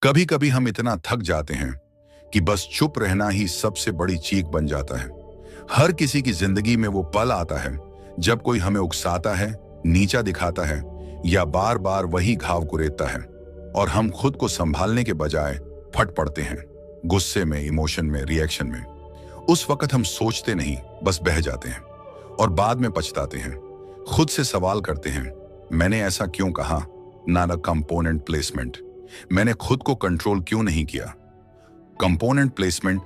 कभी कभी हम इतना थक जाते हैं कि बस चुप रहना ही सबसे बड़ी चीख बन जाता है। हर किसी की जिंदगी में वो पल आता है जब कोई हमें उकसाता है, नीचा दिखाता है या बार बार वही घाव कुरेदता है और हम खुद को संभालने के बजाय फट पड़ते हैं, गुस्से में, इमोशन में, रिएक्शन में। उस वक्त हम सोचते नहीं, बस बह जाते हैं और बाद में पछताते हैं। खुद से सवाल करते हैं, मैंने ऐसा क्यों कहा? ना कंपोनेंट प्लेसमेंट, मैंने खुद को कंट्रोल क्यों नहीं किया? कंपोनेंट प्लेसमेंट,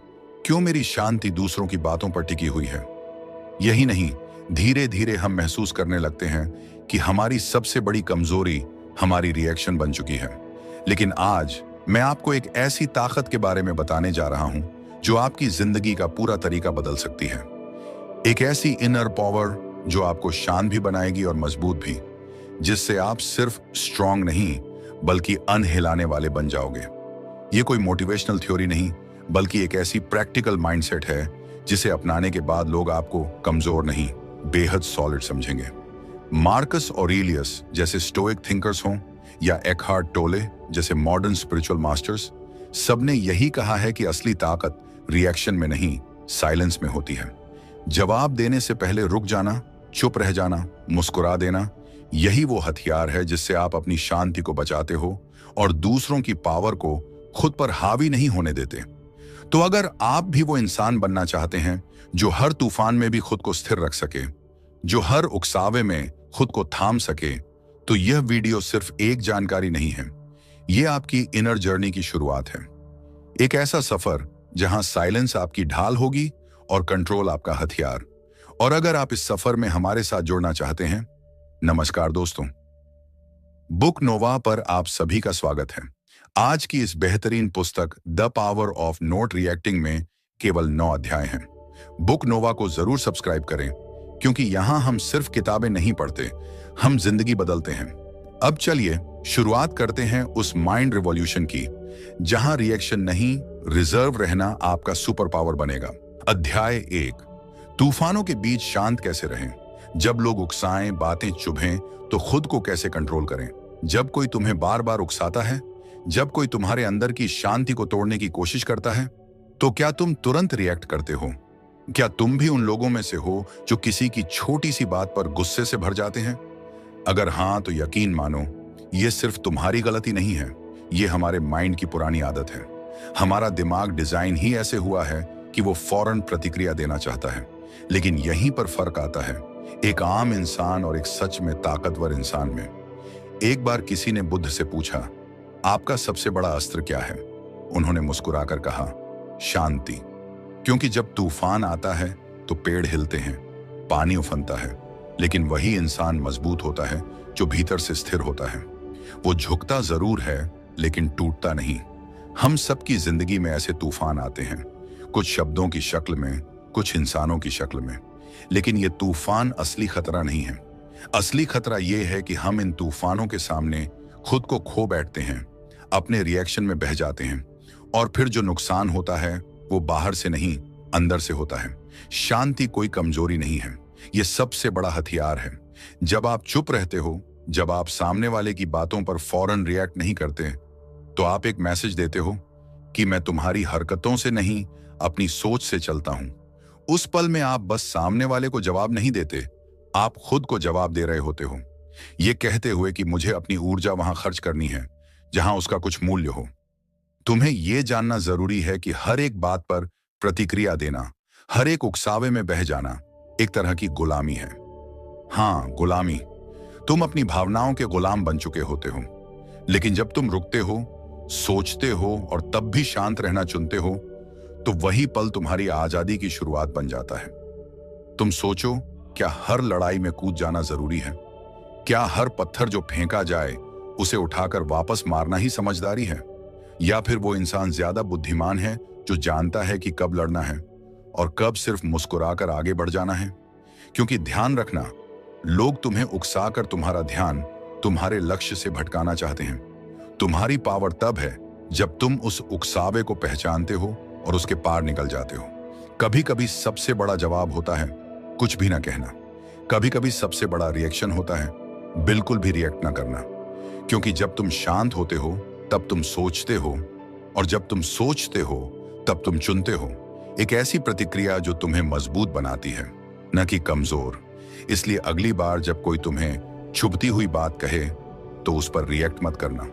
क्यों मेरी शांति दूसरों की बातों पर टिकी हुई है? यही नहीं, धीरे धीरे हम महसूस करने लगते हैं कि हमारी सबसे बड़ी कमजोरी हमारी रिएक्शन बन चुकी है। लेकिन आज मैं आपको एक ऐसी ताकत के बारे में बताने जा रहा हूं जो आपकी जिंदगी का पूरा तरीका बदल सकती है। एक ऐसी इनर पावर जो आपको शांत भी बनाएगी और मजबूत भी, जिससे आप सिर्फ स्ट्रांग नहीं बल्कि अनहिलाने वाले बन जाओगे। ये कोई मोटिवेशनल थ्योरी नहीं, बल्कि एक ऐसी प्रैक्टिकल माइंडसेट है जिसे अपनाने के बाद लोग आपको कमजोर नहीं, बेहद सॉलिड समझेंगे। मार्कस ऑरेलियस जैसे स्टोइक थिंकर्स हों या एकहार्ट टोले जैसे मॉडर्न स्पिरिचुअल मास्टर्स, सबने यही कहा है कि असली ताकत रिएक्शन में नहीं, साइलेंस में होती है। जवाब देने से पहले रुक जाना, चुप रह जाना, मुस्कुरा देना, यही वो हथियार है जिससे आप अपनी शांति को बचाते हो और दूसरों की पावर को खुद पर हावी नहीं होने देते। तो अगर आप भी वो इंसान बनना चाहते हैं जो हर तूफान में भी खुद को स्थिर रख सके, जो हर उकसावे में खुद को थाम सके, तो यह वीडियो सिर्फ एक जानकारी नहीं है, यह आपकी इनर जर्नी की शुरुआत है। एक ऐसा सफर जहां साइलेंस आपकी ढाल होगी और कंट्रोल आपका हथियार। और अगर आप इस सफर में हमारे साथ जुड़ना चाहते हैं, नमस्कार दोस्तों, बुक नोवा पर आप सभी का स्वागत है। आज की इस बेहतरीन पुस्तक the power of not reacting में केवल 9 अध्याय हैं। बुक नोवा को जरूर सब्सक्राइब करें, क्योंकि यहां हम सिर्फ किताबें नहीं पढ़ते, हम जिंदगी बदलते हैं। अब चलिए शुरुआत करते हैं उस माइंड रिवॉल्यूशन की, जहां रिएक्शन नहीं, रिजर्व रहना आपका सुपर पावर बनेगा। अध्याय 1, तूफानों के बीच शांत कैसे रहें। जब लोग उकसाएं, बातें चुभें, तो खुद को कैसे कंट्रोल करें। जब कोई तुम्हें बार बार उकसाता है, जब कोई तुम्हारे अंदर की शांति को तोड़ने की कोशिश करता है, तो क्या तुम तुरंत रिएक्ट करते हो? क्या तुम भी उन लोगों में से हो जो किसी की छोटी सी बात पर गुस्से से भर जाते हैं? अगर हाँ, तो यकीन मानो, ये सिर्फ तुम्हारी गलती नहीं है, ये हमारे माइंड की पुरानी आदत है। हमारा दिमाग डिजाइन ही ऐसे हुआ है कि वो फौरन प्रतिक्रिया देना चाहता है। लेकिन यहीं पर फर्क आता है एक आम इंसान और एक सच में ताकतवर इंसान में। एक बार किसी ने बुद्ध से पूछा, आपका सबसे बड़ा अस्त्र क्या है? उन्होंने मुस्कुराकर कहा, शांति। क्योंकि जब तूफान आता है तो पेड़ हिलते हैं, पानी उफनता है, लेकिन वही इंसान मजबूत होता है जो भीतर से स्थिर होता है। वो झुकता जरूर है, लेकिन टूटता नहीं। हम सबकी जिंदगी में ऐसे तूफान आते हैं, कुछ शब्दों की शक्ल में, कुछ इंसानों की शक्ल में। लेकिन ये तूफान असली खतरा नहीं है। असली खतरा यह है कि हम इन तूफानों के सामने खुद को खो बैठते हैं, अपने रिएक्शन में बह जाते हैं, और फिर जो नुकसान होता है वो बाहर से नहीं, अंदर से होता है। शांति कोई कमजोरी नहीं है, ये सबसे बड़ा हथियार है। जब आप चुप रहते हो, जब आप सामने वाले की बातों पर फौरन रिएक्ट नहीं करते, तो आप एक मैसेज देते हो कि मैं तुम्हारी हरकतों से नहीं, अपनी सोच से चलता हूं। उस पल में आप बस सामने वाले को जवाब नहीं देते, आप खुद को जवाब दे रहे होते हो, ये कहते हुए कि मुझे अपनी ऊर्जा वहां खर्च करनी है जहां उसका कुछ मूल्य हो। तुम्हें यह जानना जरूरी है कि हर एक बात पर प्रतिक्रिया देना, हर एक उकसावे में बह जाना, एक तरह की गुलामी है। हाँ, गुलामी। तुम अपनी भावनाओं के गुलाम बन चुके होते हो। लेकिन जब तुम रुकते हो, सोचते हो और तब भी शांत रहना चुनते हो, तो वही पल तुम्हारी आजादी की शुरुआत बन जाता है। तुम सोचो, क्या हर लड़ाई में कूद जाना जरूरी है? क्या हर पत्थर जो फेंका जाए उसे उठाकर वापस मारना ही समझदारी है? या फिर वो इंसान ज्यादा बुद्धिमान है जो जानता है कि कब लड़ना है और कब सिर्फ मुस्कुराकर आगे बढ़ जाना है? क्योंकि ध्यान रखना, लोग तुम्हें उकसाकर तुम्हारा ध्यान तुम्हारे लक्ष्य से भटकाना चाहते हैं। तुम्हारी पावर तब है जब तुम उस उकसावे को पहचानते हो और उसके पार निकल जाते हो। कभी कभी सबसे बड़ा जवाब होता है कुछ भी ना कहना। कभी कभी सबसे बड़ा रिएक्शन होता है बिल्कुल भी रिएक्ट ना करना। क्योंकि जब तुम शांत होते हो, तब तुम सोचते हो, और जब तुम सोचते हो तब तुम चुनते हो। एक ऐसी प्रतिक्रिया जो तुम्हें मजबूत बनाती है, न कि कमजोर। इसलिए अगली बार जब कोई तुम्हें छुपती हुई बात कहे तो उस पर रिएक्ट मत करना।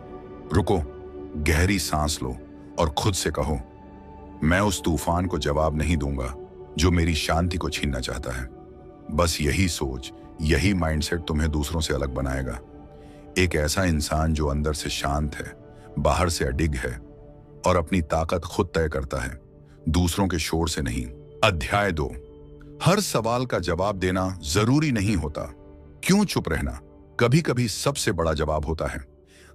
रुको, गहरी सांस लो और खुद से कहो, मैं उस तूफान को जवाब नहीं दूंगा जो मेरी शांति को छीनना चाहता है। बस यही सोच, यही माइंडसेट तुम्हें दूसरों से अलग बनाएगा। एक ऐसा इंसान जो अंदर से शांत है, बाहर से अडिग है और अपनी ताकत खुद तय करता है, दूसरों के शोर से नहीं। अध्याय 2। हर सवाल का जवाब देना जरूरी नहीं होता। क्यों चुप रहना कभी कभी सबसे बड़ा जवाब होता है।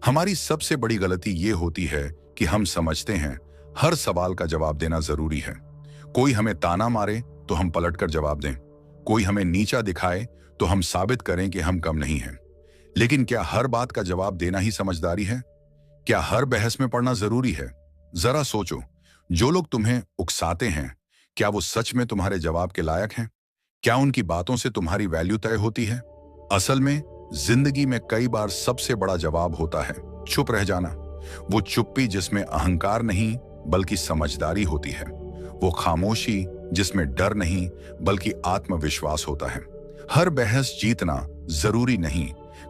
हमारी सबसे बड़ी गलती ये होती है कि हम समझते हैं हर सवाल का जवाब देना जरूरी है। कोई हमें ताना मारे तो हम पलटकर जवाब दें, कोई हमें नीचा दिखाए तो हम साबित करें कि हम कम नहीं हैं। लेकिन क्या हर बात का जवाब देना ही समझदारी है? क्या हर बहस में पड़ना जरूरी है? जरा सोचो, जो लोग तुम्हें उकसाते हैं, क्या वो सच में तुम्हारे जवाब के लायक हैं? क्या उनकी बातों से तुम्हारी वैल्यू तय होती है? असल में जिंदगी में कई बार सबसे बड़ा जवाब होता है चुप रह जाना। वो चुप्पी जिसमें अहंकार नहीं बल्कि समझदारी होती है। वो खामोशी जिसमें डर नहीं बल्कि आत्मविश्वास होता है। हर बहस जीतना जरूरी नहीं,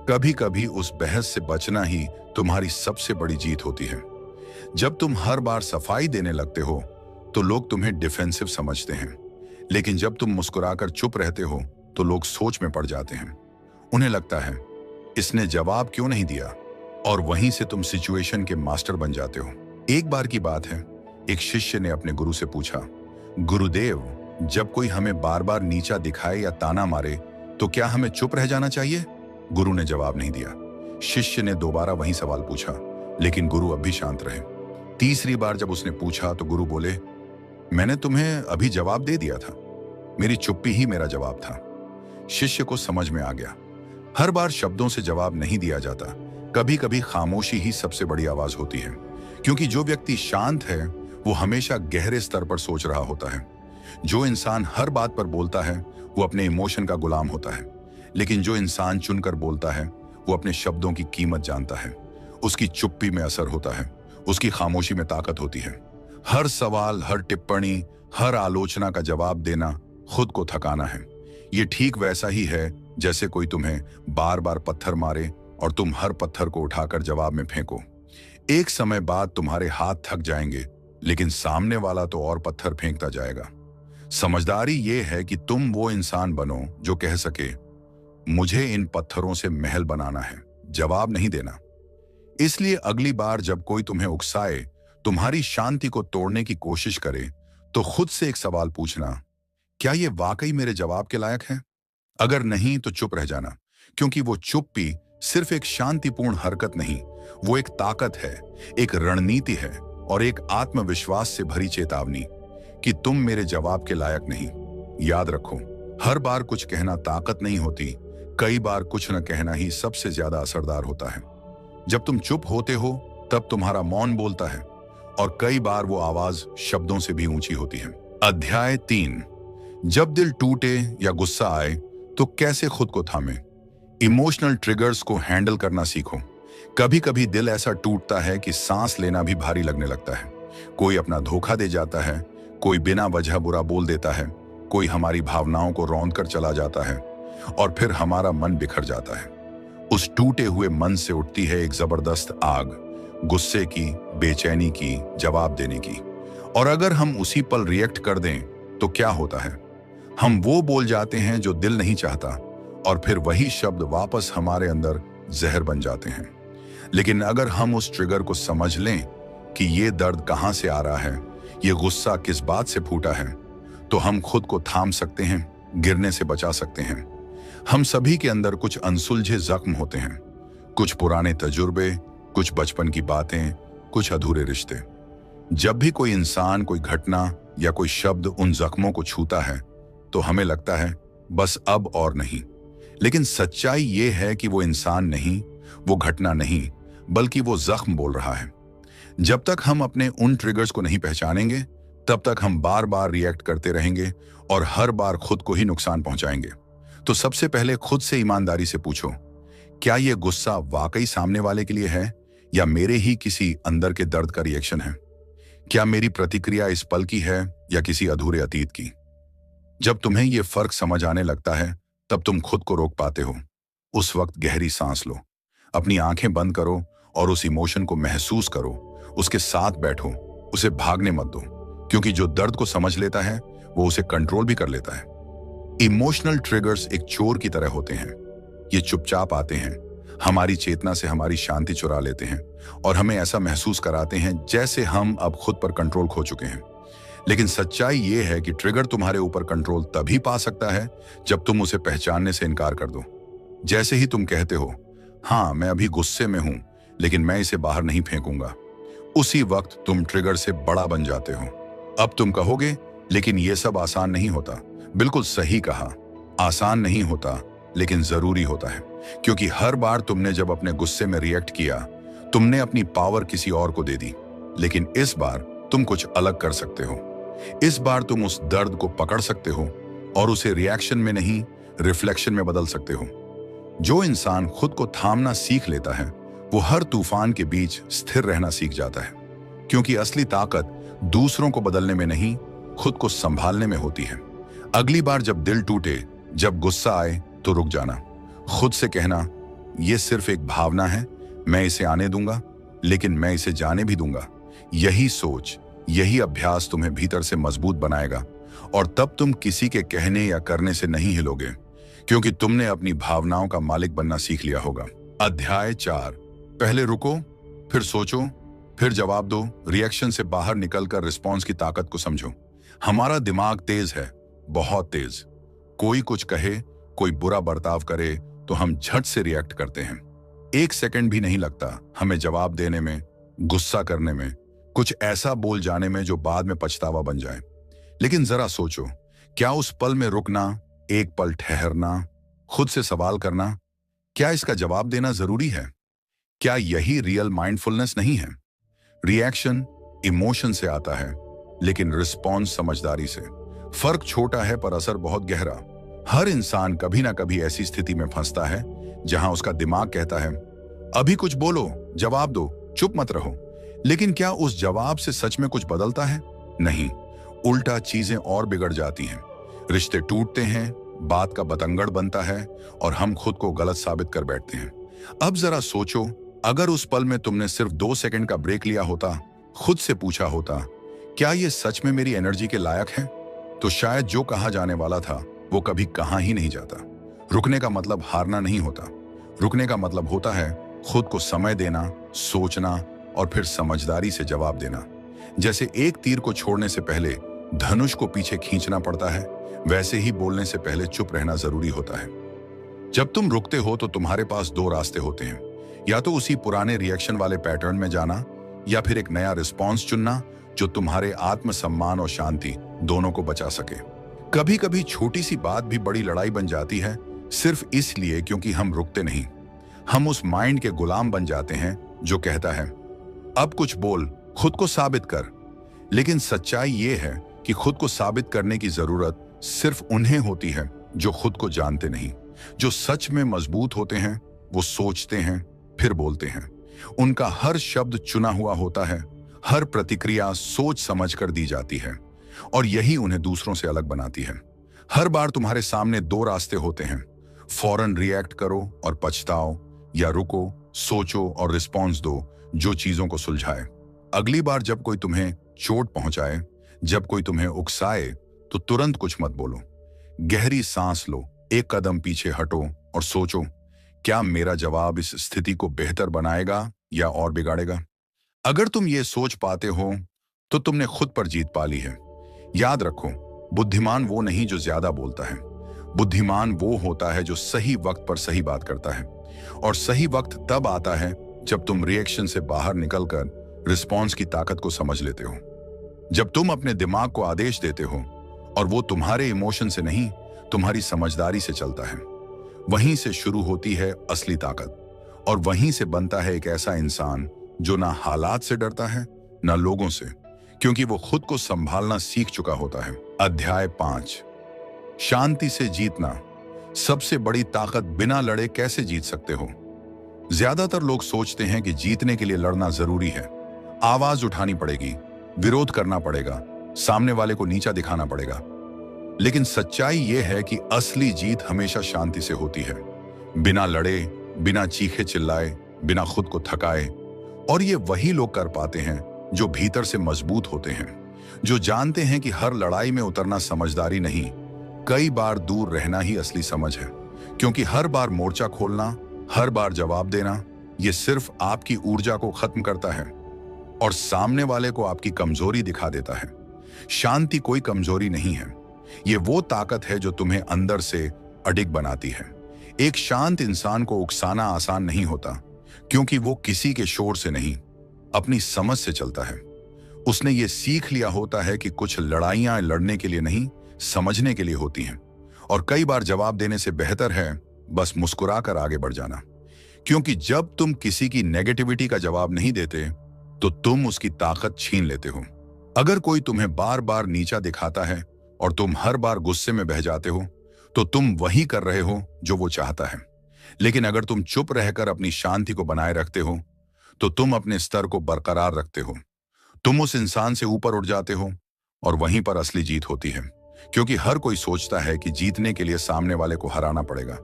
कभी कभी उस बहस से बचना ही तुम्हारी सबसे बड़ी जीत होती है। जब तुम हर बार सफाई देने लगते हो तो लोग तुम्हें डिफेंसिव समझते हैं, लेकिन जब तुम मुस्कुराकर चुप रहते हो तो लोग सोच में पड़ जाते हैं। उन्हें लगता है इसने जवाब क्यों नहीं दिया, और वहीं से तुम सिचुएशन के मास्टर बन जाते हो। एक बार की बात है, एक शिष्य ने अपने गुरु से पूछा, गुरुदेव, जब कोई हमें बार बार नीचा दिखाए या ताना मारे तो क्या हमें चुप रह जाना चाहिए? गुरु ने जवाब नहीं दिया। शिष्य ने दोबारा वही सवाल पूछा, लेकिन गुरु अब भी शांत रहे। तीसरी बार जब उसने पूछा तो गुरु बोले, मैंने तुम्हें अभी जवाब दे दिया था, मेरी चुप्पी ही मेरा जवाब था। शिष्य को समझ में आ गया, हर बार शब्दों से जवाब नहीं दिया जाता, कभी कभी खामोशी ही सबसे बड़ी आवाज होती है। क्योंकि जो व्यक्ति शांत है वो हमेशा गहरे स्तर पर सोच रहा होता है। जो इंसान हर बात पर बोलता है वो अपने इमोशन का गुलाम होता है, लेकिन जो इंसान चुनकर बोलता है वो अपने शब्दों की कीमत जानता है। उसकी चुप्पी में असर होता है, उसकी खामोशी में ताकत होती है। हर सवाल, हर टिप्पणी, हर आलोचना का जवाब देना खुद को थकाना है। ये ठीक वैसा ही है जैसे कोई तुम्हें बार बार पत्थर मारे और तुम हर पत्थर को उठाकर जवाब में फेंको। एक समय बाद तुम्हारे हाथ थक जाएंगे, लेकिन सामने वाला तो और पत्थर फेंकता जाएगा। समझदारी ये है कि तुम वो इंसान बनो जो कह सके, मुझे इन पत्थरों से महल बनाना है, जवाब नहीं देना। इसलिए अगली बार जब कोई तुम्हें उकसाए, तुम्हारी शांति को तोड़ने की कोशिश करे, तो खुद से एक सवाल पूछना, क्या ये वाकई मेरे जवाब के लायक है? अगर नहीं तो चुप रह जाना, क्योंकि वो चुप्पी सिर्फ एक शांतिपूर्ण हरकत नहीं, वो एक ताकत है, एक रणनीति है और एक आत्मविश्वास से भरी चेतावनी कि तुम मेरे जवाब के लायक नहीं। याद रखो, हर बार कुछ कहना ताकत नहीं होती, कई बार कुछ न कहना ही सबसे ज्यादा असरदार होता है। जब तुम चुप होते हो तब तुम्हारा मौन बोलता है, और कई बार वो आवाज शब्दों से भी ऊंची होती है। अध्याय 3। जब दिल टूटे या गुस्सा आए तो कैसे खुद को थामे। इमोशनल ट्रिगर्स को हैंडल करना सीखो। कभी कभी दिल ऐसा टूटता है कि सांस लेना भी भारी लगने लगता है। कोई अपना धोखा दे जाता है, कोई बिना वजह बुरा बोल देता है, कोई हमारी भावनाओं को रौंद कर चला जाता है, और फिर हमारा मन बिखर जाता है। उस टूटे हुए मन से उठती है एक जबरदस्त आग, गुस्से की, बेचैनी की, जवाब देने की। और अगर हम उसी पल रिएक्ट कर दें तो क्या होता है? हम वो बोल जाते हैं जो दिल नहीं चाहता, और फिर वही शब्द वापस हमारे अंदर जहर बन जाते हैं। लेकिन अगर हम उस ट्रिगर को समझ लें कि ये दर्द कहां से आ रहा है, ये गुस्सा किस बात से फूटा है, तो हम खुद को थाम सकते हैं, गिरने से बचा सकते हैं। हम सभी के अंदर कुछ अनसुलझे जख्म होते हैं, कुछ पुराने तजुर्बे, कुछ बचपन की बातें, कुछ अधूरे रिश्ते। जब भी कोई इंसान, कोई घटना या कोई शब्द उन जख्मों को छूता है तो हमें लगता है बस अब और नहीं। लेकिन सच्चाई ये है कि वो इंसान नहीं, वो घटना नहीं, बल्कि वो जख्म बोल रहा है। जब तक हम अपने उन ट्रिगर्स को नहीं पहचानेंगे, तब तक हम बार बार रिएक्ट करते रहेंगे और हर बार खुद को ही नुकसान पहुंचाएंगे। तो सबसे पहले खुद से ईमानदारी से पूछो, क्या ये गुस्सा वाकई सामने वाले के लिए है या मेरे ही किसी अंदर के दर्द का रिएक्शन है? क्या मेरी प्रतिक्रिया इस पल की है या किसी अधूरे अतीत की? जब तुम्हें यह फर्क समझ आने लगता है, तब तुम खुद को रोक पाते हो। उस वक्त गहरी सांस लो, अपनी आंखें बंद करो और उस इमोशन को महसूस करो। उसके साथ बैठो, उसे भागने मत दो, क्योंकि जो दर्द को समझ लेता है वो उसे कंट्रोल भी कर लेता है। इमोशनल ट्रिगर्स एक चोर की तरह होते हैं। ये चुपचाप आते हैं, हमारी चेतना से हमारी शांति चुरा लेते हैं और हमें ऐसा महसूस कराते हैं जैसे हम अब खुद पर कंट्रोल खो चुके हैं। लेकिन सच्चाई ये है कि ट्रिगर तुम्हारे ऊपर कंट्रोल तभी पा सकता है जब तुम उसे पहचानने से इनकार कर दो। जैसे ही तुम कहते हो, हाँ मैं अभी गुस्से में हूं, लेकिन मैं इसे बाहर नहीं फेंकूंगा, उसी वक्त तुम ट्रिगर से बड़ा बन जाते हो। अब तुम कहोगे, लेकिन यह सब आसान नहीं होता। बिल्कुल सही कहा, आसान नहीं होता, लेकिन जरूरी होता है। क्योंकि हर बार तुमने जब अपने गुस्से में रिएक्ट किया, तुमने अपनी पावर किसी और को दे दी। लेकिन इस बार तुम कुछ अलग कर सकते हो। इस बार तुम उस दर्द को पकड़ सकते हो और उसे रिएक्शन में नहीं, रिफ्लेक्शन में बदल सकते हो। जो इंसान खुद को थामना सीख लेता है, वो हर तूफान के बीच स्थिर रहना सीख जाता है। क्योंकि असली ताकत दूसरों को बदलने में नहीं, खुद को संभालने में होती है। अगली बार जब दिल टूटे, जब गुस्सा आए, तो रुक जाना। खुद से कहना, यह सिर्फ एक भावना है, मैं इसे आने दूंगा, लेकिन मैं इसे जाने भी दूंगा। यही सोच, यही अभ्यास तुम्हें भीतर से मजबूत बनाएगा और तब तुम किसी के कहने या करने से नहीं हिलोगे, क्योंकि तुमने अपनी भावनाओं का मालिक बनना सीख लिया होगा। अध्याय 4। पहले रुको, फिर सोचो, फिर जवाब दो। रिएक्शन से बाहर निकलकर रिस्पॉन्स की ताकत को समझो। हमारा दिमाग तेज है, बहुत तेज। कोई कुछ कहे, कोई बुरा बर्ताव करे तो हम झट से रिएक्ट करते हैं। 1 सेकंड भी नहीं लगता हमें जवाब देने में, गुस्सा करने में, कुछ ऐसा बोल जाने में जो बाद में पछतावा बन जाए। लेकिन जरा सोचो, क्या उस पल में रुकना, एक पल ठहरना, खुद से सवाल करना, क्या इसका जवाब देना जरूरी है? क्या यही रियल माइंडफुलनेस नहीं है? रिएक्शन इमोशन से आता है, लेकिन रिस्पॉन्स समझदारी से। फर्क छोटा है पर असर बहुत गहरा। हर इंसान कभी ना कभी ऐसी स्थिति में फंसता है जहां उसका दिमाग कहता है, अभी कुछ बोलो, जवाब दो, चुप मत रहो। लेकिन क्या उस जवाब से सच में कुछ बदलता है? नहीं, उल्टा चीजें और बिगड़ जाती हैं। रिश्ते टूटते हैं, बात का बतंगड़ बनता है और हम खुद को गलत साबित कर बैठते हैं। अब जरा सोचो, अगर उस पल में तुमने सिर्फ 2 सेकंड का ब्रेक लिया होता, खुद से पूछा होता, क्या ये सच में मेरी एनर्जी के लायक है? तो शायद जो कहा जाने वाला था वो कभी कहा ही नहीं जाता। रुकने का मतलब हारना नहीं होता। रुकने का मतलब होता है खुद को समय देना, सोचना और फिर समझदारी से जवाब देना। जैसे एक तीर को छोड़ने से पहले धनुष को पीछे खींचना पड़ता है, वैसे ही बोलने से पहले चुप रहना जरूरी होता है। जब तुम रुकते हो तो तुम्हारे पास 2 रास्ते होते हैं, या तो उसी पुराने रिएक्शन वाले पैटर्न में जाना, या फिर एक नया रिस्पॉन्स चुनना जो तुम्हारे आत्मसम्मान और शांति दोनों को बचा सके। कभी कभी छोटी सी बात भी बड़ी लड़ाई बन जाती है, सिर्फ इसलिए क्योंकि हम रुकते नहीं। हम उस माइंड के गुलाम बन जाते हैं जो कहता है, अब कुछ बोल, खुद को साबित कर। लेकिन सच्चाई यह है कि खुद को साबित करने की जरूरत सिर्फ उन्हें होती है जो खुद को जानते नहीं। जो सच में मजबूत होते हैं वो सोचते हैं, फिर बोलते हैं। उनका हर शब्द चुना हुआ होता है, हर प्रतिक्रिया सोच समझ कर दी जाती है, और यही उन्हें दूसरों से अलग बनाती है। हर बार तुम्हारे सामने 2 रास्ते होते हैं, फौरन रिएक्ट करो और पछताओ, या रुको, सोचो और रिस्पॉन्स दो जो चीजों को सुलझाए। अगली बार जब कोई तुम्हें चोट पहुंचाए, जब कोई तुम्हें उकसाए, तो तुरंत कुछ मत बोलो। गहरी सांस लो, एक कदम पीछे हटो और सोचो, क्या मेरा जवाब इस स्थिति को बेहतर बनाएगा या और बिगाड़ेगा? अगर तुम ये सोच पाते हो तो तुमने खुद पर जीत पा ली है। याद रखो, बुद्धिमान वो नहीं जो ज्यादा बोलता है, बुद्धिमान वो होता है जो सही वक्त पर सही बात करता है। और सही वक्त तब आता है जब तुम रिएक्शन से बाहर निकलकर रिस्पॉन्स की ताकत को समझ लेते हो। जब तुम अपने दिमाग को आदेश देते हो और वो तुम्हारे इमोशन से नहीं, तुम्हारी समझदारी से चलता है, वहीं से शुरू होती है असली ताकत। और वहीं से बनता है एक ऐसा इंसान जो ना हालात से डरता है, ना लोगों से, क्योंकि वो खुद को संभालना सीख चुका होता है। अध्याय 5। शांति से जीतना। सबसे बड़ी ताकत बिना लड़े कैसे जीत सकते हो? ज्यादातर लोग सोचते हैं कि जीतने के लिए लड़ना जरूरी है, आवाज उठानी पड़ेगी, विरोध करना पड़ेगा, सामने वाले को नीचा दिखाना पड़ेगा। लेकिन सच्चाई यह है कि असली जीत हमेशा शांति से होती है, बिना लड़े, बिना चीखे चिल्लाए, बिना खुद को थकाए। और ये वही लोग कर पाते हैं जो भीतर से मजबूत होते हैं, जो जानते हैं कि हर लड़ाई में उतरना समझदारी नहीं, कई बार दूर रहना ही असली समझ है। क्योंकि हर बार मोर्चा खोलना, हर बार जवाब देना, ये सिर्फ आपकी ऊर्जा को खत्म करता है और सामने वाले को आपकी कमजोरी दिखा देता है। शांति कोई कमजोरी नहीं है, ये वो ताकत है जो तुम्हें अंदर से अडिग बनाती है। एक शांत इंसान को उकसाना आसान नहीं होता, क्योंकि वो किसी के शोर से नहीं, अपनी समझ से चलता है। उसने ये सीख लिया होता है कि कुछ लड़ाइयां लड़ने के लिए नहीं, समझने के लिए होती हैं। और कई बार जवाब देने से बेहतर है बस मुस्कुराकर आगे बढ़ जाना। क्योंकि जब तुम किसी की नेगेटिविटी का जवाब नहीं देते तो तुम उसकी ताकत छीन लेते हो। अगर कोई तुम्हें बार बार नीचा दिखाता है और तुम हर बार गुस्से में बह जाते हो, तो तुम वही कर रहे हो जो वो चाहता है। लेकिन अगर तुम चुप रहकर अपनी शांति को बनाए रखते हो, तो तुम अपने स्तर को बरकरार रखते हो। तुम उस इंसान से ऊपर उठ जाते हो और वहीं पर असली जीत होती है। क्योंकि हर कोई सोचता है कि जीतने के लिए सामने वाले को हराना पड़ेगा,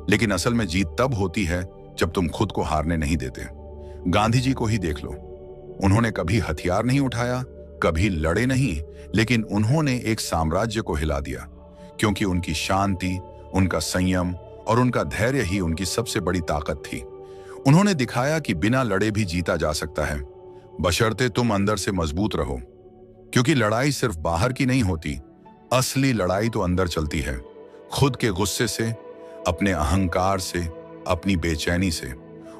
लेकिन असल में जीत तब होती है जब तुम खुद को हारने नहीं देते। गांधी जी को ही देख लो, उन्होंने कभी हथियार नहीं उठाया, कभी लड़े नहीं, लेकिन उन्होंने एक साम्राज्य को हिला दिया। क्योंकि उनकी शांति, उनका संयम और उनका धैर्य ही उनकी सबसे बड़ी ताकत थी। उन्होंने दिखाया कि बिना लड़े भी जीता जा सकता है, बशर्ते तुम अंदर से मजबूत रहो। क्योंकि लड़ाई सिर्फ बाहर की नहीं होती, असली लड़ाई तो अंदर चलती है, खुद के गुस्से से, अपने अहंकार से, अपनी बेचैनी से।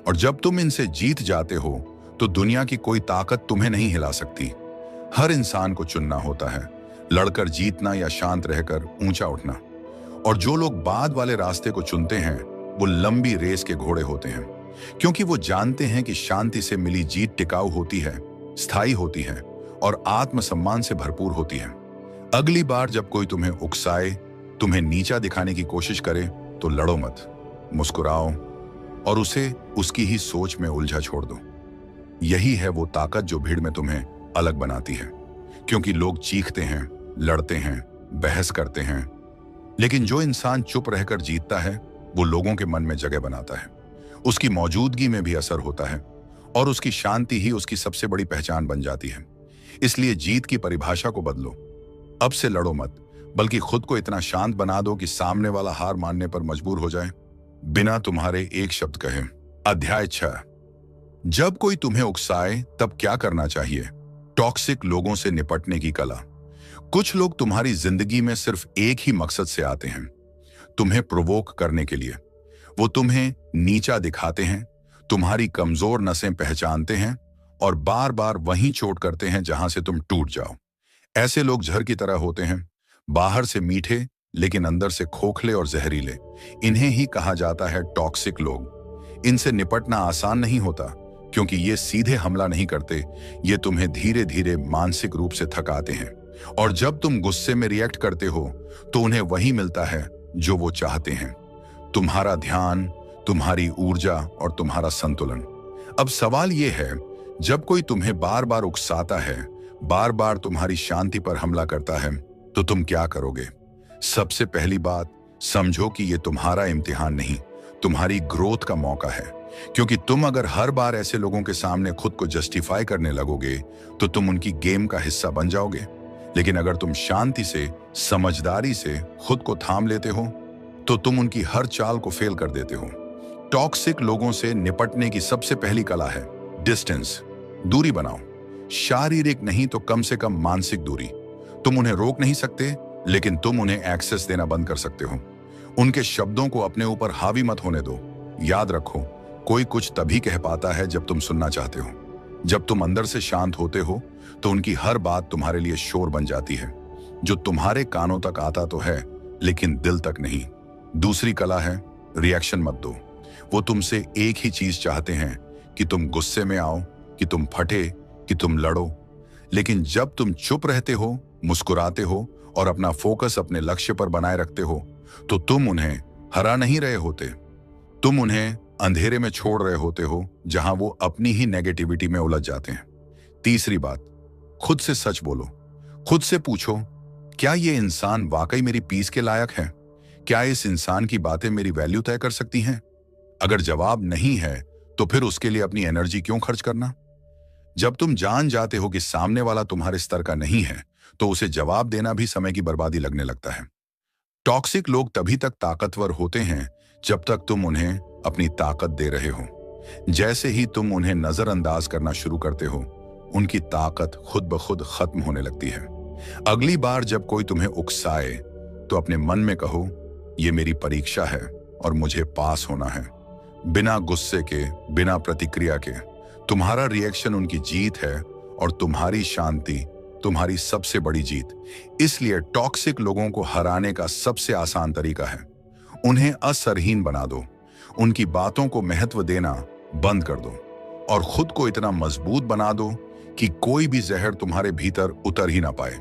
और जब तुम इनसे जीत जाते हो तो दुनिया की कोई ताकत तुम्हें नहीं हिला सकती। हर इंसान को चुनना होता है, लड़कर जीतना या शांत रहकर ऊंचा उठना। और जो लोग बाद वाले रास्ते को चुनते हैं वो लंबी रेस के घोड़े होते हैं, क्योंकि वो जानते हैं कि शांति से मिली जीत टिकाऊ होती है, स्थायी होती है और आत्मसम्मान से भरपूर होती है। अगली बार जब कोई तुम्हें उकसाए, तुम्हें नीचा दिखाने की कोशिश करे, तो लड़ो मत, मुस्कुराओ और उसे उसकी ही सोच में उलझा छोड़ दो। यही है वो ताकत जो भीड़ में तुम्हें अलग बनाती है। क्योंकि लोग चीखते हैं, लड़ते हैं, बहस करते हैं, लेकिन जो इंसान चुप रहकर जीतता है वो लोगों के मन में जगह बनाता है, उसकी मौजूदगी में भी असर होता है और उसकी शांति ही उसकी सबसे बड़ी पहचान बन जाती है। इसलिए जीत की परिभाषा को बदलो। अब से लड़ो मत, बल्कि खुद को इतना शांत बना दो कि सामने वाला हार मानने पर मजबूर हो जाए, बिना तुम्हारे एक शब्द कहे। अध्याय 6। जब कोई तुम्हें उकसाए तब क्या करना चाहिए? टॉक्सिक लोगों से निपटने की कला। कुछ लोग तुम्हारी जिंदगी में सिर्फ एक ही मकसद से आते हैं, तुम्हें प्रोवोक करने के लिए। वो तुम्हें नीचा दिखाते हैं, तुम्हारी कमजोर नसें पहचानते हैं और बार बार वहीं चोट करते हैं जहां से तुम टूट जाओ। ऐसे लोग झर की तरह होते हैं, बाहर से मीठे लेकिन अंदर से खोखले और जहरीले। इन्हें ही कहा जाता है टॉक्सिक लोग। इनसे निपटना आसान नहीं होता, क्योंकि ये सीधे हमला नहीं करते, ये तुम्हें धीरे धीरे मानसिक रूप से थकाते हैं। और जब तुम गुस्से में रिएक्ट करते हो तो उन्हें वही मिलता है जो वो चाहते हैं, तुम्हारा ध्यान, तुम्हारी ऊर्जा और तुम्हारा संतुलन। अब सवाल ये है, जब कोई तुम्हें बार बार उकसाता है, बार बार तुम्हारी शांति पर हमला करता है, तो तुम क्या करोगे? सबसे पहली बात, समझो कि ये तुम्हारा इम्तिहान नहीं, तुम्हारी ग्रोथ का मौका है। क्योंकि तुम अगर हर बार ऐसे लोगों के सामने खुद को जस्टिफाई करने लगोगे तो तुम उनकी गेम का हिस्सा बन जाओगे। लेकिन अगर तुम शांति से, समझदारी से खुद को थाम लेते हो तो तुम उनकी हर चाल को फेल कर देते हो। टॉक्सिक लोगों से निपटने की सबसे पहली कला है डिस्टेंस, दूरी बनाओ। शारीरिक नहीं तो कम से कम मानसिक दूरी। तुम उन्हें रोक नहीं सकते, लेकिन तुम उन्हें एक्सेस देना बंद कर सकते हो। उनके शब्दों को अपने ऊपर हावी मत होने दो। याद रखो, कोई कुछ तभी कह पाता है जब तुम सुनना चाहते हो। जब तुम अंदर से शांत होते हो तो उनकी हर बात तुम्हारे लिए शोर बन जाती है, जो तुम्हारे कानों तक आता तो है लेकिन दिल तक नहीं। दूसरी कला है रिएक्शन मत दो। वो तुमसे एक ही चीज चाहते हैं कि तुम गुस्से में आओ, कि तुम फटे, कि तुम लड़ो। लेकिन जब तुम चुप रहते हो, मुस्कुराते हो और अपना फोकस अपने लक्ष्य पर बनाए रखते हो, तो तुम उन्हें हरा नहीं रहे होते, तुम उन्हें अंधेरे में छोड़ रहे होते हो जहां वो अपनी ही नेगेटिविटी में उलझ जाते हैं। तीसरी बात, खुद से सच बोलो। खुद से पूछो, क्या ये इंसान वाकई मेरी पीस के लायक है? क्या इस इंसान की बातें मेरी वैल्यू तय कर सकती हैं? अगर जवाब नहीं है तो फिर उसके लिए अपनी एनर्जी क्यों खर्च करना? जब तुम जान जाते हो कि सामने वाला तुम्हारे स्तर का नहीं है, तो उसे जवाब देना भी समय की बर्बादी लगने लगता है। टॉक्सिक लोग तभी तक ताकतवर होते हैं जब तक तुम उन्हें अपनी ताकत दे रहे हो। जैसे ही तुम उन्हें नजरअंदाज करना शुरू करते हो, उनकी ताकत खुद ब खुद खत्म होने लगती है। अगली बार जब कोई तुम्हें उकसाए तो अपने मन में कहो, ये मेरी परीक्षा है और मुझे पास होना है। बिना गुस्से के, बिना प्रतिक्रिया के। तुम्हारा रिएक्शन उनकी जीत है और तुम्हारी शांति तुम्हारी सबसे बड़ी जीत। इसलिए टॉक्सिक लोगों को हराने का सबसे आसान तरीका है, उन्हें असरहीन बना दो। उनकी बातों को महत्व देना बंद कर दो और खुद को इतना मजबूत बना दो कि कोई भी जहर तुम्हारे भीतर उतर ही ना पाए।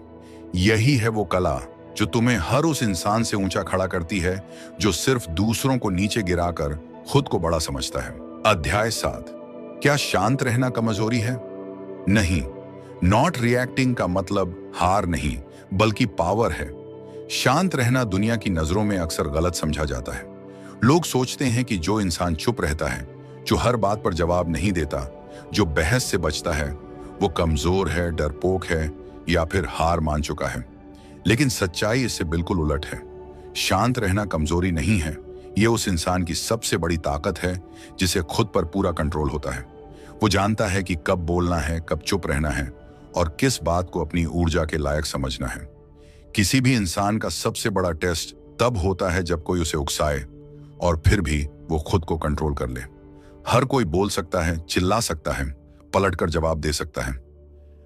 यही है वो कला जो तुम्हें हर उस इंसान से ऊंचा खड़ा करती है जो सिर्फ दूसरों को नीचे गिराकर खुद को बड़ा समझता है। अध्याय 7, क्या शांत रहना कमजोरी है? नहीं। नॉट रिएक्टिंग का मतलब हार नहीं, बल्कि पावर है। शांत रहना दुनिया की नजरों में अक्सर गलत समझा जाता है। लोग सोचते हैं कि जो इंसान चुप रहता है, जो हर बात पर जवाब नहीं देता, जो बहस से बचता है, वो कमजोर है, डरपोक है या फिर हार मान चुका है। लेकिन सच्चाई इससे बिल्कुल उलट है। शांत रहना कमजोरी नहीं है, ये उस इंसान की सबसे बड़ी ताकत है जिसे खुद पर पूरा कंट्रोल होता है। वो जानता है कि कब बोलना है, कब चुप रहना है और किस बात को अपनी ऊर्जा के लायक समझना है। किसी भी इंसान का सबसे बड़ा टेस्ट तब होता है जब कोई उसे उकसाए और फिर भी वो खुद को कंट्रोल कर ले। हर कोई बोल सकता है, चिल्ला सकता है, पलटकर जवाब दे सकता है,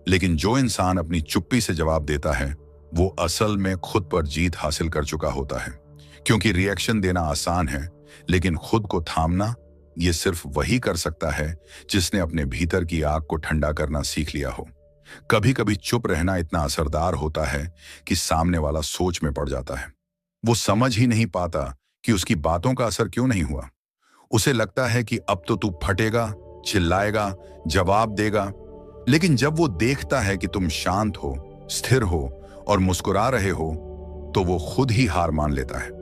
लेकिन जो इंसान अपनी चुप्पी से जवाब देता है वो असल में खुद पर जीत हासिल कर चुका होता है। क्योंकि रिएक्शन देना आसान है, लेकिन खुद को थामना ये सिर्फ वही कर सकता है जिसने अपने भीतर की आग को ठंडा करना सीख लिया हो। कभी कभी चुप रहना इतना असरदार होता है कि सामने वाला सोच में पड़ जाता है। वो समझ ही नहीं पाता कि उसकी बातों का असर क्यों नहीं हुआ। उसे लगता है कि अब तो तू फटेगा, चिल्लाएगा, जवाब देगा। लेकिन जब वो देखता है कि तुम शांत हो, स्थिर हो और मुस्कुरा रहे हो, तो वो खुद ही हार मान लेता है।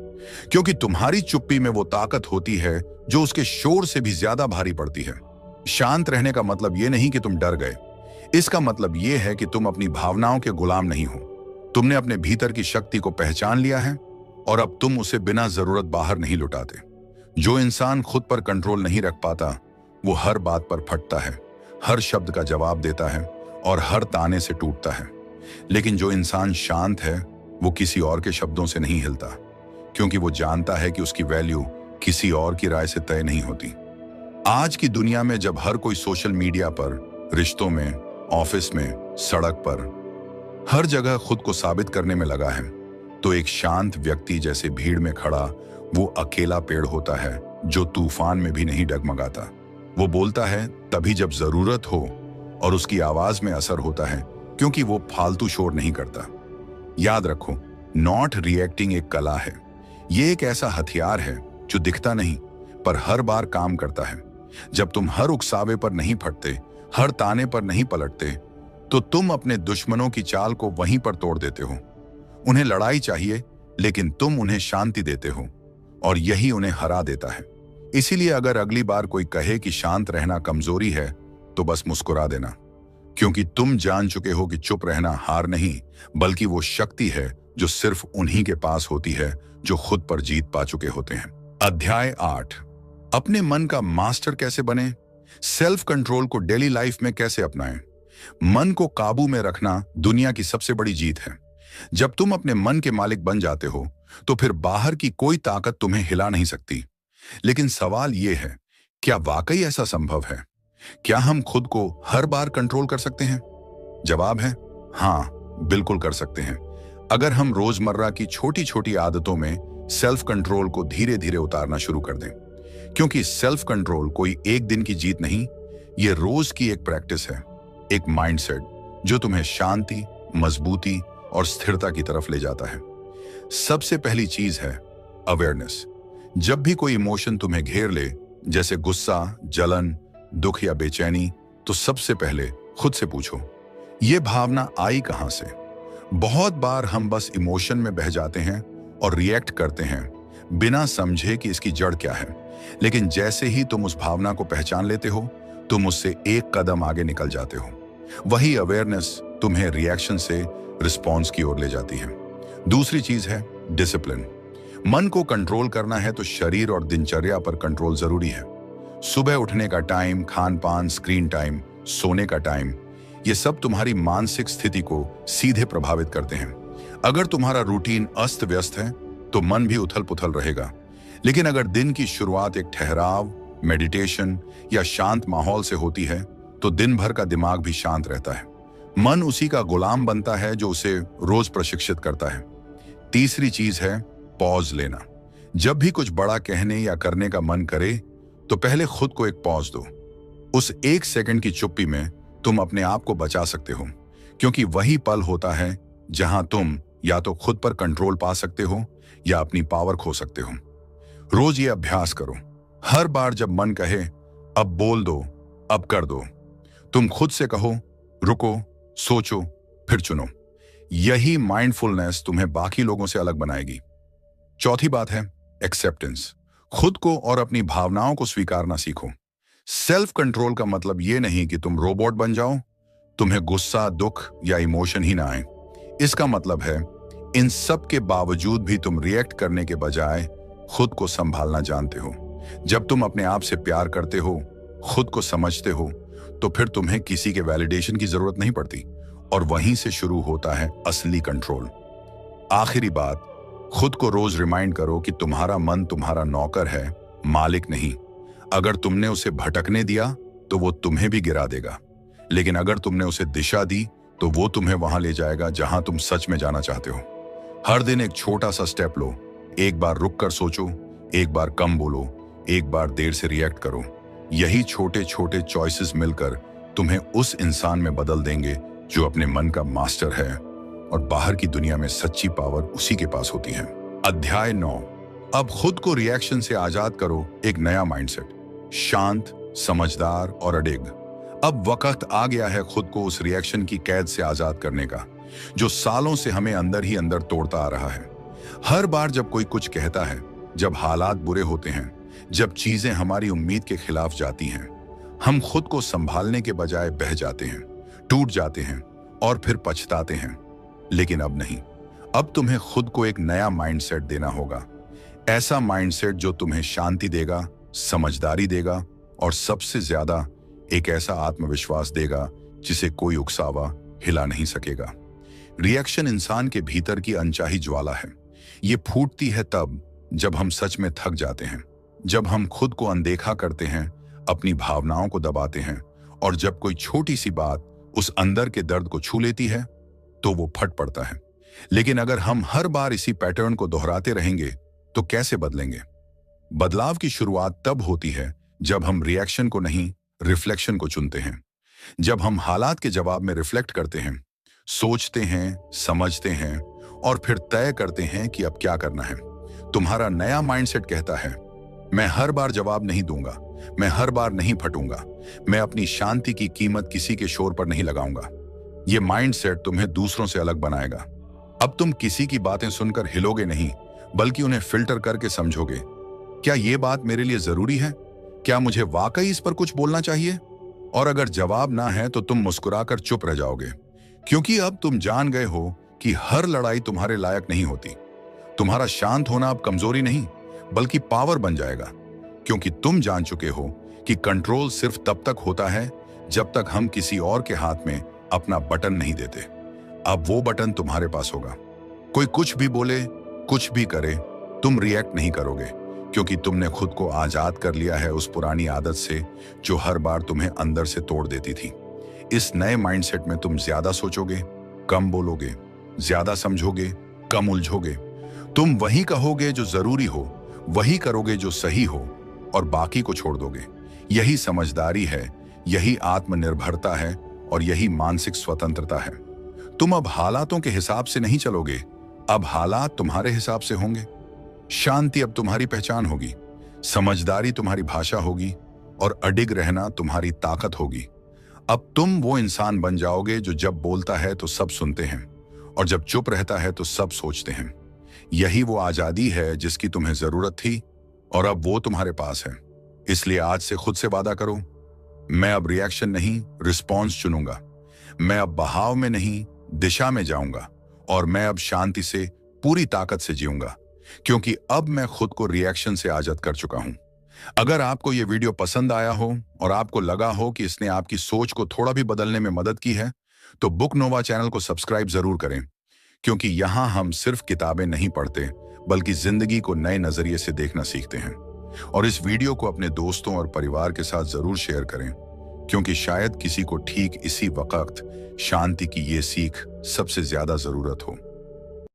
क्योंकि तुम्हारी चुप्पी में वो ताकत होती है जो उसके शोर से भी ज्यादा भारी पड़ती है। शांत रहने का मतलब ये नहीं कि तुम डर गए। इसका मतलब ये है कि तुम अपनी भावनाओं के गुलाम नहीं हो। तुमने अपने भीतर की शक्ति को पहचान लिया है और अब तुम उसे बिना जरूरत बाहर नहीं लुटाते। जो इंसान खुद पर कंट्रोल नहीं रख पाता, वो हर बात पर फटता है, हर शब्द का जवाब देता है और हर ताने से टूटता है। लेकिन जो इंसान शांत है, वो किसी और के शब्दों से नहीं हिलता, क्योंकि वो जानता है कि उसकी वैल्यू किसी और की राय से तय नहीं होती। आज की दुनिया में जब हर कोई सोशल मीडिया पर, रिश्तों में, ऑफिस में, सड़क पर, हर जगह खुद को साबित करने में लगा है, तो एक शांत व्यक्ति जैसे भीड़ में खड़ा वो अकेला पेड़ होता है जो तूफान में भी नहीं डगमगाता। वो बोलता है तभी जब जरूरत हो और उसकी आवाज में असर होता है, क्योंकि वो फालतू शोर नहीं करता। याद रखो, नॉट रिएक्टिंग एक कला है। ये एक ऐसा हथियार है जो दिखता नहीं पर हर बार काम करता है। जब तुम हर उकसावे पर नहीं फटते, हर ताने पर नहीं पलटते, तो तुम अपने दुश्मनों की चाल को वहीं पर तोड़ देते हो। उन्हें लड़ाई चाहिए, लेकिन तुम उन्हें शांति देते हो और यही उन्हें हरा देता है। इसीलिए अगर अगली बार कोई कहे कि शांत रहना कमजोरी है, तो बस मुस्कुरा देना, क्योंकि तुम जान चुके हो कि चुप रहना हार नहीं, बल्कि वो शक्ति है जो सिर्फ उन्हीं के पास होती है जो खुद पर जीत पा चुके होते हैं। अध्याय 8, अपने मन का मास्टर कैसे बने? सेल्फ कंट्रोल को डेली लाइफ में कैसे अपनाएं? मन को काबू में रखना दुनिया की सबसे बड़ी जीत है। जब तुम अपने मन के मालिक बन जाते हो, तो फिर बाहर की कोई ताकत तुम्हें हिला नहीं सकती। लेकिन सवाल यह है, क्या वाकई ऐसा संभव है? क्या हम खुद को हर बार कंट्रोल कर सकते हैं? जवाब है हाँ, बिल्कुल कर सकते हैं। अगर हम रोजमर्रा की छोटी छोटी आदतों में सेल्फ कंट्रोल को धीरे धीरे उतारना शुरू कर दें। क्योंकि सेल्फ कंट्रोल कोई एक दिन की जीत नहीं, ये रोज की एक प्रैक्टिस है, एक माइंडसेट जो तुम्हें शांति, मजबूती और स्थिरता की तरफ ले जाता है। सबसे पहली चीज है अवेयरनेस। जब भी कोई इमोशन तुम्हें घेर ले, जैसे गुस्सा, जलन, दुख या बेचैनी, तो सबसे पहले खुद से पूछो, ये भावना आई कहां से? बहुत बार हम बस इमोशन में बह जाते हैं और रिएक्ट करते हैं बिना समझे कि इसकी जड़ क्या है। लेकिन जैसे ही तुम उस भावना को पहचान लेते हो, तुम उससे एक कदम आगे निकल जाते हो। वही अवेयरनेस तुम्हें रिएक्शन से रिस्पॉन्स की ओर ले जाती है। दूसरी चीज है डिसिप्लिन। मन को कंट्रोल करना है तो शरीर और दिनचर्या पर कंट्रोल जरूरी है। सुबह उठने का टाइम, खान पान, स्क्रीन टाइम, सोने का टाइम, ये सब तुम्हारी मानसिक स्थिति को सीधे प्रभावित करते हैं। अगर तुम्हारा रूटीन अस्त व्यस्त है तो मन भी उथल पुथल रहेगा। लेकिन अगर दिन की शुरुआत एक ठहराव, मेडिटेशन या शांत माहौल से होती है तो दिन भर का दिमाग भी शांत रहता है। मन उसी का गुलाम बनता है जो उसे रोज प्रशिक्षित करता है। तीसरी चीज है पॉज लेना। जब भी कुछ बड़ा कहने या करने का मन करे तो पहले खुद को एक पॉज दो। उस एक सेकंड की चुप्पी में तुम अपने आप को बचा सकते हो, क्योंकि वही पल होता है जहां तुम या तो खुद पर कंट्रोल पा सकते हो या अपनी पावर खो सकते हो। रोज ये अभ्यास करो। हर बार जब मन कहे अब बोल दो, अब कर दो, तुम खुद से कहो रुको, सोचो, फिर चुनो। यही माइंडफुलनेस तुम्हें बाकी लोगों से अलग बनाएगी। चौथी बात है एक्सेप्टेंस। खुद को और अपनी भावनाओं को स्वीकारना सीखो। सेल्फ कंट्रोल का मतलब ये नहीं कि तुम रोबोट बन जाओ, तुम्हें गुस्सा, दुख या इमोशन ही ना आए। इसका मतलब है इन सब के बावजूद भी तुम रिएक्ट करने के बजाय खुद को संभालना जानते हो। जब तुम अपने आप से प्यार करते हो, खुद को समझते हो, तो फिर तुम्हें किसी के वैलिडेशन की जरूरत नहीं पड़ती और वहीं से शुरू होता है असली कंट्रोल। आखिरी बात, खुद को रोज रिमाइंड करो कि तुम्हारा मन तुम्हारा नौकर है, मालिक नहीं। अगर तुमने उसे भटकने दिया तो वो तुम्हें भी गिरा देगा, लेकिन अगर तुमने उसे दिशा दी तो वो तुम्हें वहां ले जाएगा जहां तुम सच में जाना चाहते हो। हर दिन एक छोटा सा स्टेप लो। एक बार रुक कर सोचो, एक बार कम बोलो, एक बार देर से रिएक्ट करो। यही छोटे छोटे चॉइसेस मिलकर तुम्हें उस इंसान में बदल देंगे जो अपने मन का मास्टर है, और बाहर की दुनिया में सच्ची पावर उसी के पास होती है। अध्याय 9। अब खुद को रिएक्शन से आजाद करो। एक नया माइंडसेट, शांत, समझदार और अडिग। अब वक्त आ गया है खुद को उस रिएक्शन की कैद से आजाद करने का जो सालों से हमें अंदर ही अंदर तोड़ता आ रहा है। हर बार जब कोई कुछ कहता है, जब हालात बुरे होते हैं, जब चीजें हमारी उम्मीद के खिलाफ जाती हैं, हम खुद को संभालने के बजाय बह जाते हैं, टूट जाते हैं और फिर पछताते हैं। लेकिन अब नहीं। अब तुम्हें खुद को एक नया माइंडसेट देना होगा। ऐसा माइंडसेट जो तुम्हें शांति देगा, समझदारी देगा और सबसे ज्यादा एक ऐसा आत्मविश्वास देगा जिसे कोई उकसावा हिला नहीं सकेगा। रिएक्शन इंसान के भीतर की अनचाही ज्वाला है। ये फूटती है तब जब हम सच में थक जाते हैं, जब हम खुद को अनदेखा करते हैं, अपनी भावनाओं को दबाते हैं, और जब कोई छोटी सी बात उस अंदर के दर्द को छू लेती है तो वो फट पड़ता है। लेकिन अगर हम हर बार इसी पैटर्न को दोहराते रहेंगे तो कैसे बदलेंगे? बदलाव की शुरुआत तब होती है जब हम रिएक्शन को नहीं, रिफ्लेक्शन को चुनते हैं। जब हम हालात के जवाब में रिफ्लेक्ट करते हैं, सोचते हैं, समझते हैं और फिर तय करते हैं कि अब क्या करना है। तुम्हारा नया माइंडसेट कहता है, मैं हर बार जवाब नहीं दूंगा, मैं हर बार नहीं फटूंगा, मैं अपनी शांति की कीमत किसी के शोर पर नहीं लगाऊंगा। यह माइंडसेट तुम्हें दूसरों से अलग बनाएगा। अब तुम किसी की बातें सुनकर हिलोगे नहीं, बल्कि उन्हें फिल्टर करके समझोगे। क्या यह बात मेरे लिए जरूरी है? क्या मुझे वाकई इस पर कुछ बोलना चाहिए? और अगर जवाब ना है तो तुम मुस्कुराकर चुप रह जाओगे, क्योंकि अब तुम जान गए हो कि हर लड़ाई तुम्हारे लायक नहीं होती। तुम्हारा शांत होना अब कमजोरी नहीं बल्कि पावर बन जाएगा, क्योंकि तुम जान चुके हो कि कंट्रोल सिर्फ तब तक होता है जब तक हम किसी और के हाथ में अपना बटन नहीं देते। अब वो बटन तुम्हारे पास होगा। कोई कुछ भी बोले, कुछ भी करे, तुम रिएक्ट नहीं करोगे, क्योंकि तुमने खुद को आजाद कर लिया है उस पुरानी आदत से जो हर बार तुम्हें अंदर से तोड़ देती थी। इस नए माइंडसेट में तुम ज्यादा सोचोगे, कम बोलोगे, ज्यादा समझोगे, कम उलझोगे। तुम वही कहोगे जो जरूरी हो, वही करोगे जो सही हो, और बाकी को छोड़ दोगे। यही समझदारी है, यही आत्मनिर्भरता है और यही मानसिक स्वतंत्रता है। तुम अब हालातों के हिसाब से नहीं चलोगे, अब हालात तुम्हारे हिसाब से होंगे। शांति अब तुम्हारी पहचान होगी, समझदारी तुम्हारी भाषा होगी और अडिग रहना तुम्हारी ताकत होगी। अब तुम वो इंसान बन जाओगे जो जब बोलता है तो सब सुनते हैं और जब चुप रहता है तो सब सोचते हैं। यही वो आजादी है जिसकी तुम्हें जरूरत थी और अब वो तुम्हारे पास है। इसलिए आज से खुद से वादा करो, मैं अब रिएक्शन नहीं रिस्पॉन्स चुनूंगा। मैं अब बहाव में नहीं दिशा में जाऊंगा और मैं अब शांति से पूरी ताकत से जीऊंगा, क्योंकि अब मैं खुद को रिएक्शन से आजाद कर चुका हूं। अगर आपको यह वीडियो पसंद आया हो और आपको लगा हो कि इसने आपकी सोच को थोड़ा भी बदलने में मदद की है, तो बुक नोवा चैनल को सब्सक्राइब जरूर करें, क्योंकि यहां हम सिर्फ किताबें नहीं पढ़ते बल्कि जिंदगी को नए नजरिए से देखना सीखते हैं। और इस वीडियो को अपने दोस्तों और परिवार के साथ जरूर शेयर करें, क्योंकि शायद किसी को ठीक इसी वक्त शांति की ये सीख सबसे ज्यादा जरूरत हो।